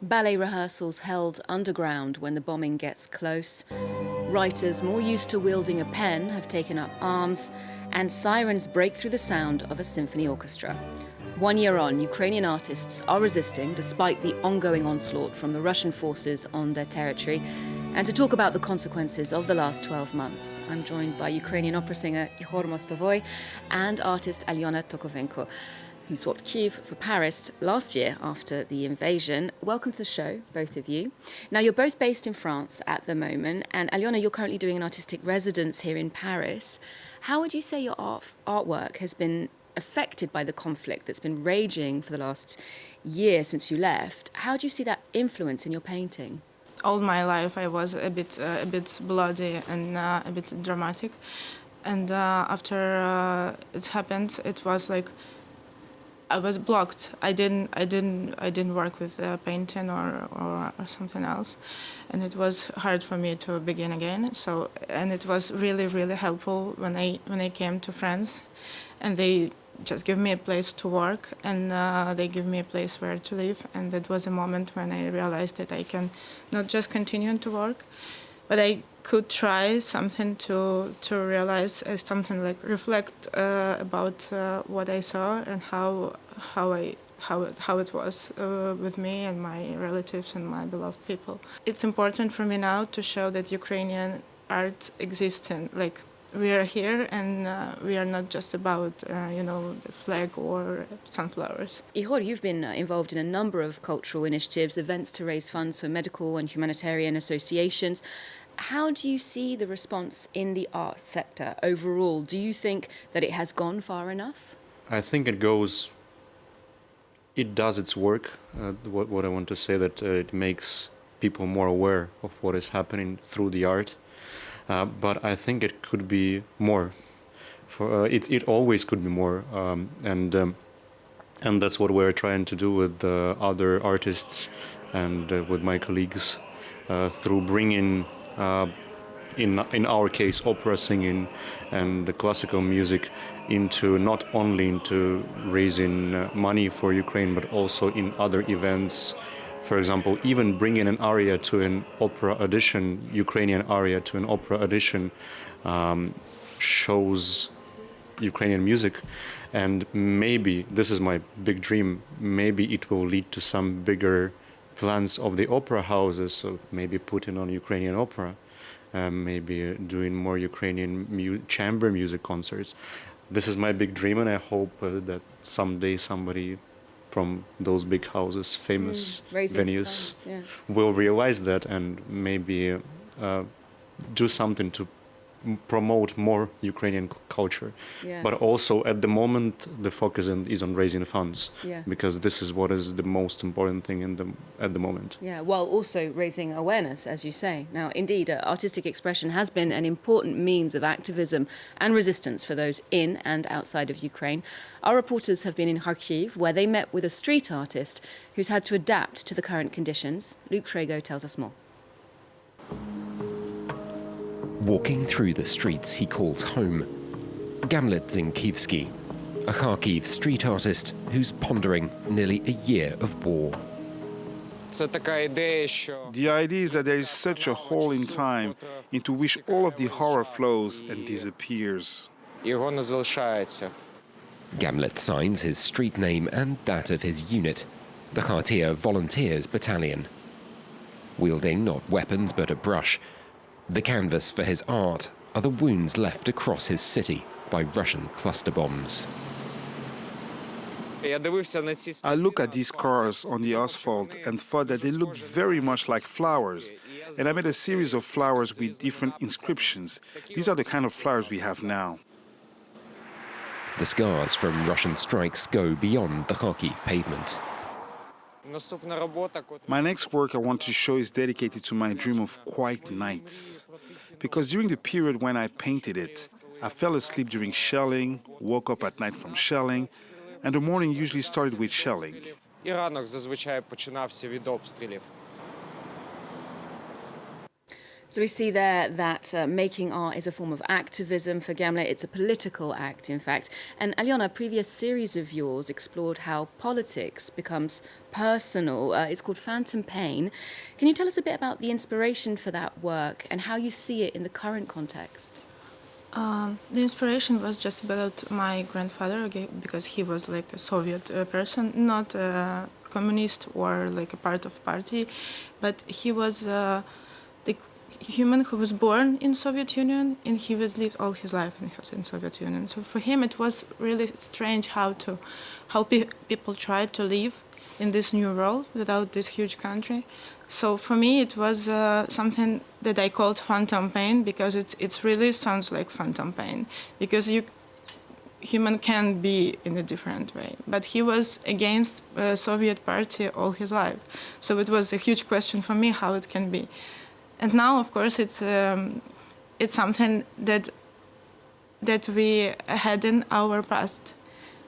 Ballet rehearsals held underground when the bombing gets close. Writers more used to wielding a pen have taken up arms, and sirens break through the sound of a symphony orchestra. 1 year on, Ukrainian artists are resisting despite the ongoing onslaught from the Russian forces on their territory. And to talk about the consequences of the last 12 months, I'm joined by Ukrainian opera singer Ihor Mostovoi and artist Alyona Tokovenko, who swapped Kyiv for Paris last year after the invasion. Welcome to the show, both of you. Now, you're both based in France at the moment, and Alyona, you're currently doing an artistic residence here in Paris. How would you say your artwork has been affected by the conflict that's been raging for the last year since you left? How do you see that influence in your painting? All my life I was a bit bloody and a bit dramatic, and after it happened, it was like I was blocked. I didn't work with painting or something else, and it was hard for me to begin again. So, and it was really helpful when I came to France, and they just give me a place to work, and they give me a place where to live. And that was a moment when I realized that I can not just continue to work, but I could try something to realize something like reflect about what I saw and how it was with me and my relatives and my beloved people. It's important for me now to show that Ukrainian art exists, and like we are here, and we are not just about the flag or sunflowers. Ihor, you've been involved in a number of cultural initiatives, events to raise funds for medical and humanitarian associations. How do you see the response in the art sector overall? Do you think that it has gone far enough? I think it does its work. What I want to say, that it makes people more aware of what is happening through the art. But I think it could be more. It always could be more, and that's what we're trying to do with other artists and with my colleagues through bringing, in our case, opera singing and the classical music into not only into raising money for Ukraine, but also in other events. For example, even bringing an aria to an opera audition, Ukrainian aria to an opera audition, shows Ukrainian music. And maybe, this is my big dream, maybe it will lead to some bigger plans of the opera houses, so maybe putting on Ukrainian opera, maybe doing more Ukrainian chamber music concerts. This is my big dream, and I hope that someday somebody from those big houses, famous venues, will realize that and maybe do something to promote more Ukrainian culture. Yeah. But also, at the moment, the focus is on raising funds, because this is what is the most important thing at the moment. Yeah, while also raising awareness, as you say. Now, indeed, artistic expression has been an important means of activism and resistance for those in and outside of Ukraine. Our reporters have been in Kharkiv, where they met with a street artist who's had to adapt to the current conditions. Luke Trego tells us more. Walking through the streets he calls home, Gamlet Zinkivsky, a Kharkiv street artist who's pondering nearly a year of war. The idea is that there is such a hole in time into which all of the horror flows and disappears. Gamlet signs his street name and that of his unit, the Khartia Volunteers Battalion. Wielding not weapons but a brush, the canvas for his art are the wounds left across his city by Russian cluster bombs. I look at these cars on the asphalt and thought that they looked very much like flowers. And I made a series of flowers with different inscriptions. These are the kind of flowers we have now. The scars from Russian strikes go beyond the Kharkiv pavement. My next work I want to show is dedicated to my dream of quiet nights. Because during the period when I painted it, I fell asleep during shelling, woke up at night from shelling, and the morning usually started with shelling. So we see there that making art is a form of activism for Gamle. It's a political act, in fact. And Alyona, a previous series of yours explored how politics becomes personal. It's called Phantom Pain. Can you tell us a bit about the inspiration for that work and how you see it in the current context? The inspiration was just about my grandfather, because he was like a Soviet person, not a communist or like a part of party, but he was the human who was born in Soviet Union, and he was lived all his life in Soviet Union. So for him, it was really strange how people tried to live in this new world without this huge country. So for me, it was something that I called phantom pain, because it really sounds like phantom pain, because human can be in a different way. But he was against Soviet party all his life. So it was a huge question for me how it can be. And now, of course, it's something that we had in our past.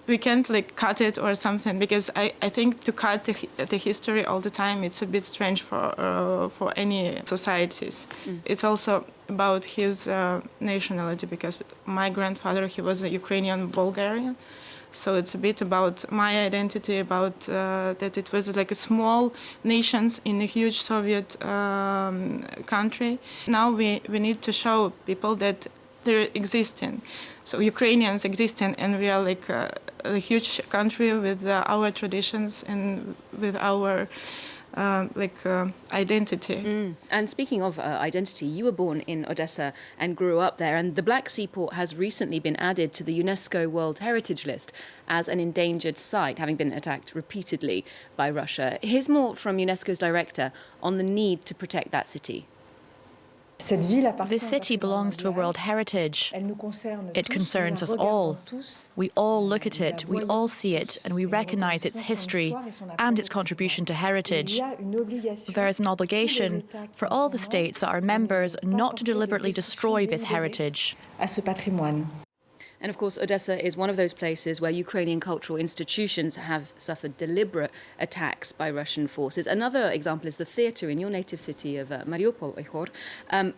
We can't like cut it or something, because I think to cut the history all the time, it's a bit strange for any societies. It's also about his nationality, because my grandfather, he was a Ukrainian Bulgarian. So it's a bit about my identity, about that it was like a small nations in a huge Soviet country. Now we need to show people that they're existing. So Ukrainians existing, and we are like a huge country with our traditions and with our identity. And speaking of identity, you were born in Odessa and grew up there, and the Black Sea port has recently been added to the UNESCO World Heritage List as an endangered site, having been attacked repeatedly by Russia. Here's more from UNESCO's director on the need to protect that city. This city belongs to a World Heritage. It concerns us all. We all look at it, we all see it, and we recognize its history and its contribution to heritage. There is an obligation for all the states that are members not to deliberately destroy this heritage. And of course, Odessa is one of those places where Ukrainian cultural institutions have suffered deliberate attacks by Russian forces. Another example is the theatre in your native city of Mariupol, Ihor.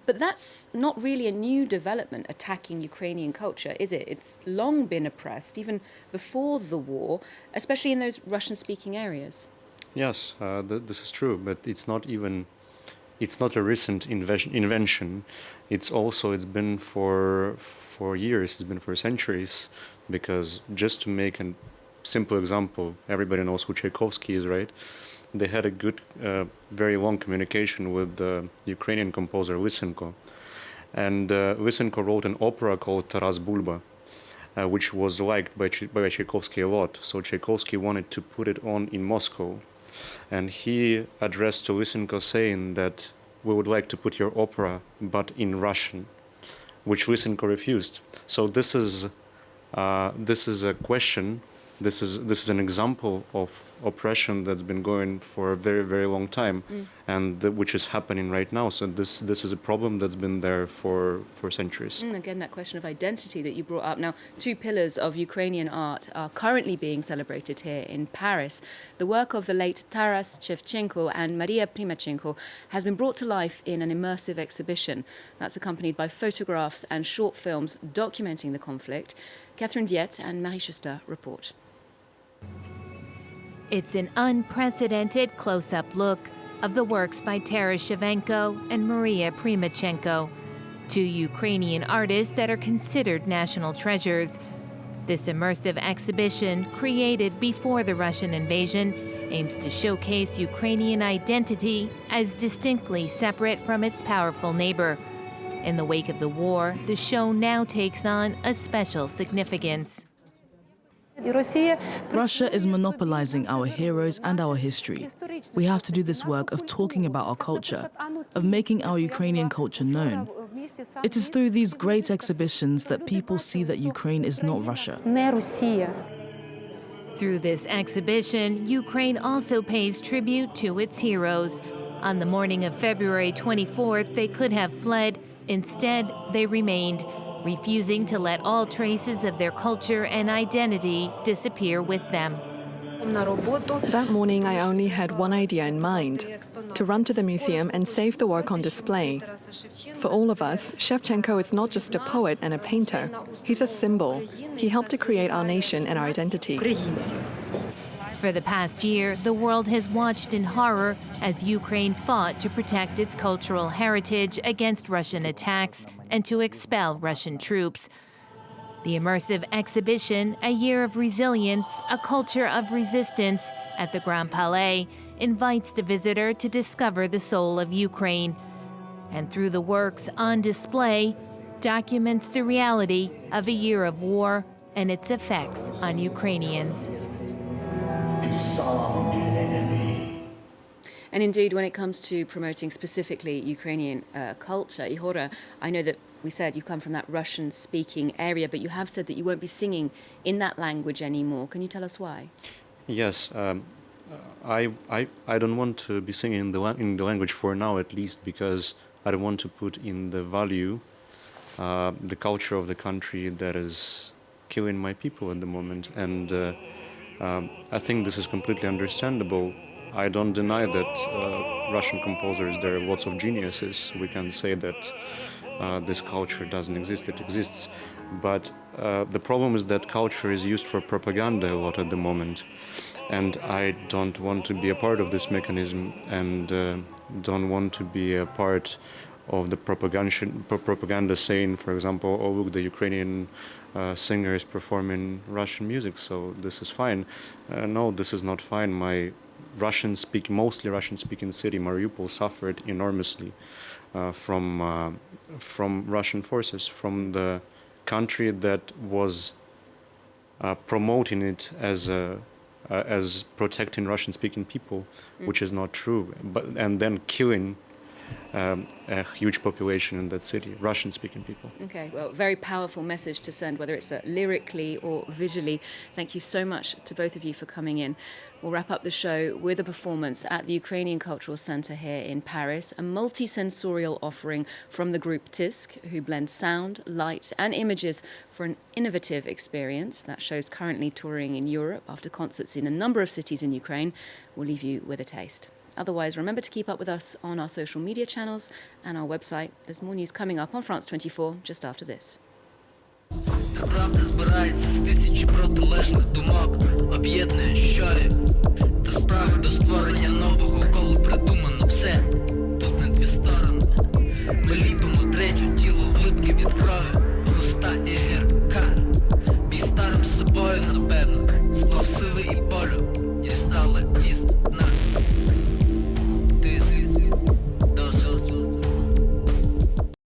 But that's not really a new development, attacking Ukrainian culture, is it? It's long been oppressed, even before the war, especially in those Russian-speaking areas. Yes, this is true, but it's not a recent invention. It's been for years, it's been for centuries, because just to make a simple example, everybody knows who Tchaikovsky is, right? They had a good, very long communication with the Ukrainian composer Lysenko. And Lysenko wrote an opera called Taras Bulba, which was liked by Tchaikovsky a lot. So Tchaikovsky wanted to put it on in Moscow. And he addressed to Lysenko saying that we would like to put your opera, but in Russian, which Lysenko refused. So this is a question. This is an example of oppression that's been going for a very, very long time, and which is happening right now. So this is a problem that's been there for centuries. Again, that question of identity that you brought up. Now, two pillars of Ukrainian art are currently being celebrated here in Paris. The work of the late Taras Shevchenko and Maria Primachenko has been brought to life in an immersive exhibition that's accompanied by photographs and short films documenting the conflict. Catherine Viette and Marie Schuster report. It's an unprecedented close-up look of the works by Taras Shevchenko and Maria Primachenko, two Ukrainian artists that are considered national treasures. This immersive exhibition, created before the Russian invasion, aims to showcase Ukrainian identity as distinctly separate from its powerful neighbor. In the wake of the war, the show now takes on a special significance. Russia is monopolizing our heroes and our history. We have to do this work of talking about our culture, of making our Ukrainian culture known. It is through these great exhibitions that people see that Ukraine is not Russia. Through this exhibition, Ukraine also pays tribute to its heroes. On the morning of February 24th, they could have fled. Instead, they remained, refusing to let all traces of their culture and identity disappear with them. That morning, I only had one idea in mind: to run to the museum and save the work on display. For all of us, Shevchenko is not just a poet and a painter. He's a symbol. He helped to create our nation and our identity. For the past year, the world has watched in horror as Ukraine fought to protect its cultural heritage against Russian attacks and to expel Russian troops. The immersive exhibition, A Year of Resilience, a Culture of Resistance, at the Grand Palais, invites the visitor to discover the soul of Ukraine. And through the works on display, documents the reality of a year of war and its effects on Ukrainians. And indeed, when it comes to promoting specifically Ukrainian culture, Ihor, I know that we said you come from that Russian-speaking area, but you have said that you won't be singing in that language anymore. Can you tell us why? Yes, I don't want to be singing in the language for now, at least, because I don't want to put in the value the culture of the country that is killing my people at the moment. And I think this is completely understandable. I don't deny that Russian composers, there are lots of geniuses. We can say that this culture doesn't exist, it exists. But the problem is that culture is used for propaganda a lot at the moment. And I don't want to be a part of this mechanism and don't want to be a part of the propaganda saying, for example, oh look, the Ukrainian singer is performing Russian music, so this is fine. No, this is not fine. My mostly Russian-speaking city, Mariupol, suffered enormously from Russian forces, from the country that was promoting it as protecting Russian-speaking people, which is not true, and then killing a huge population in that city, Russian-speaking people. Okay, well, very powerful message to send, whether it's lyrically or visually. Thank you so much to both of you for coming in. We'll wrap up the show with a performance at the Ukrainian Cultural Centre here in Paris, a multi-sensorial offering from the group Tisk, who blend sound, light and images for an innovative experience. That show's currently touring in Europe after concerts in a number of cities in Ukraine. We'll leave you with a taste. Otherwise, remember to keep up with us on our social media channels and our website. There's more news coming up on France 24 just after this. Правда збирається з тисячі протилежних думок, об'єднує щорі, та справи до створення нового колу придумано все. Тут не дві сторони, ми ліпимо третю тіло, глибки від крові.